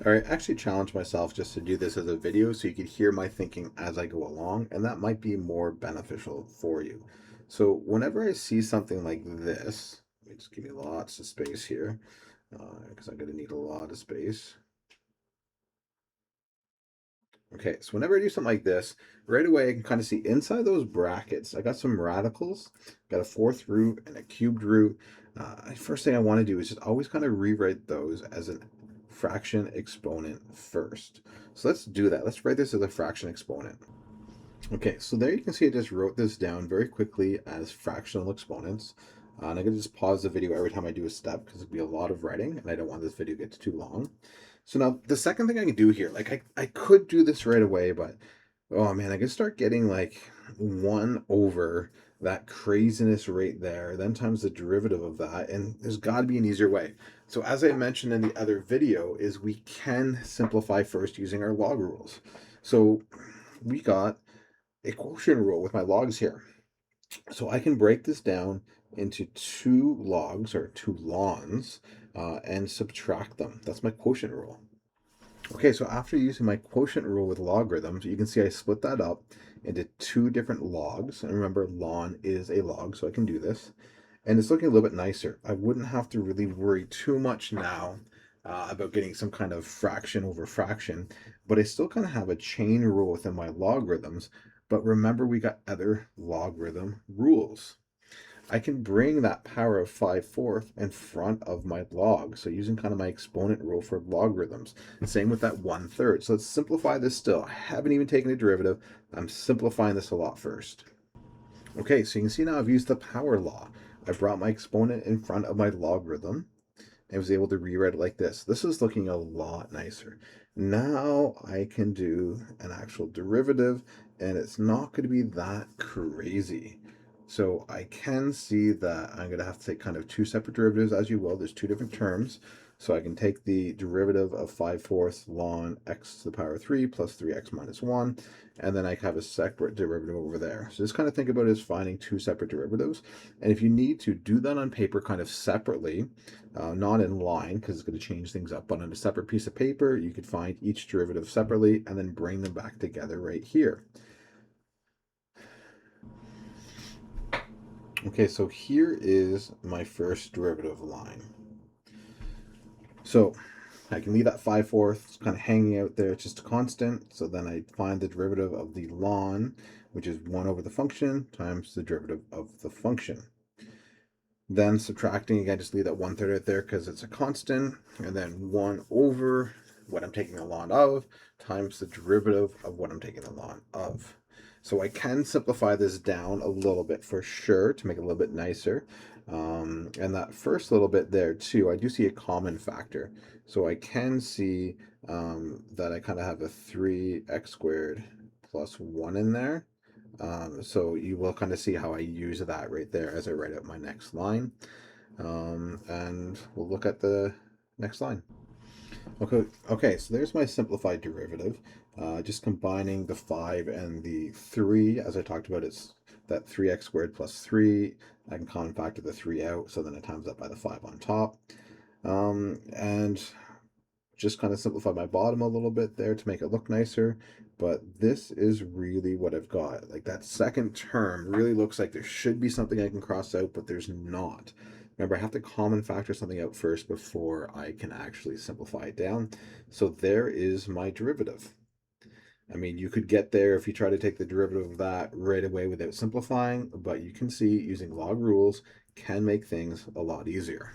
All right, I actually challenged myself just to do this as a video so you could hear my thinking as I go along, and that might be more beneficial for you. So whenever I see something like this, let me just give me lots of space here, because I'm going to need a lot of space. Okay, so whenever I do something like this, right away I can kind of see inside those brackets, I got some radicals, got a fourth root and a cubed root. First thing I want to do is just always kind of rewrite those as a fraction exponent first. So let's do that. Let's write this as a fraction exponent. Okay, so there you can see I just wrote this down very quickly as fractional exponents. And I'm going to just pause the video every time I do a step because it'll be a lot of writing and I don't want this video to get too long. So now the second thing I can do here, like I could do this right away, but oh man, I could start getting like 1 over that craziness right there, then times the derivative of that, and there's got to be an easier way. So as I mentioned in the other video, is we can simplify first using our log rules. So we got a quotient rule with my logs here. So I can break this down into two logs or two lns and subtract them. That's my quotient rule. Okay, so after using my quotient rule with logarithms, you can see I split that up into two different logs. And remember, ln is a log, so I can do this. And it's looking a little bit nicer. I wouldn't have to really worry too much now about getting some kind of fraction over fraction, but I still kind of have a chain rule within my logarithms. But remember, we got other logarithm rules. I can bring that power of 5/4 in front of my log. So using kind of my exponent rule for logarithms. Same with that 1/3. So let's simplify this still. I haven't even taken a derivative. I'm simplifying this a lot first. Okay, so you can see now I've used the power law. I brought my exponent in front of my logarithm and was able to rewrite it like this. This is looking a lot nicer. Now I can do an actual derivative and it's not going to be that crazy. So I can see that I'm going to have to take kind of two separate derivatives as you will. There's two different terms. So I can take the derivative of 5/4 ln x to the power 3 plus 3x minus 1, and then I have a separate derivative over there. So just kind of think about it as finding two separate derivatives. And if you need to do that on paper kind of separately, not in line because it's going to change things up, but on a separate piece of paper, you could find each derivative separately and then bring them back together right here. Okay, so here is my first derivative line. So I can leave that 5/4 kind of hanging out there. It's just a constant. So then I find the derivative of the ln, which is 1 over the function times the derivative of the function. Then subtracting, again, just leave that 1/3 out there because it's a constant. And then 1 over what I'm taking the ln of times the derivative of what I'm taking the ln of. So I can simplify this down a little bit for sure to make it a little bit nicer. And that first little bit there too, I do see a common factor. So I can see that I kind of have a 3x squared plus 1 in there. So you will kind of see how I use that right there as I write out my next line. And we'll look at the next line. Okay, so there's my simplified derivative. Just combining the 5 and the 3, as I talked about, it's that 3x squared plus 3. I can common factor the 3 out, so then I times that by the 5 on top. And just kind of simplify my bottom a little bit there to make it look nicer. But this is really what I've got. Like that second term really looks like there should be something I can cross out, but there's not. Remember, I have to common factor something out first before I can actually simplify it down. So there is my derivative. I mean, you could get there if you try to take the derivative of that right away without simplifying, but you can see using log rules can make things a lot easier.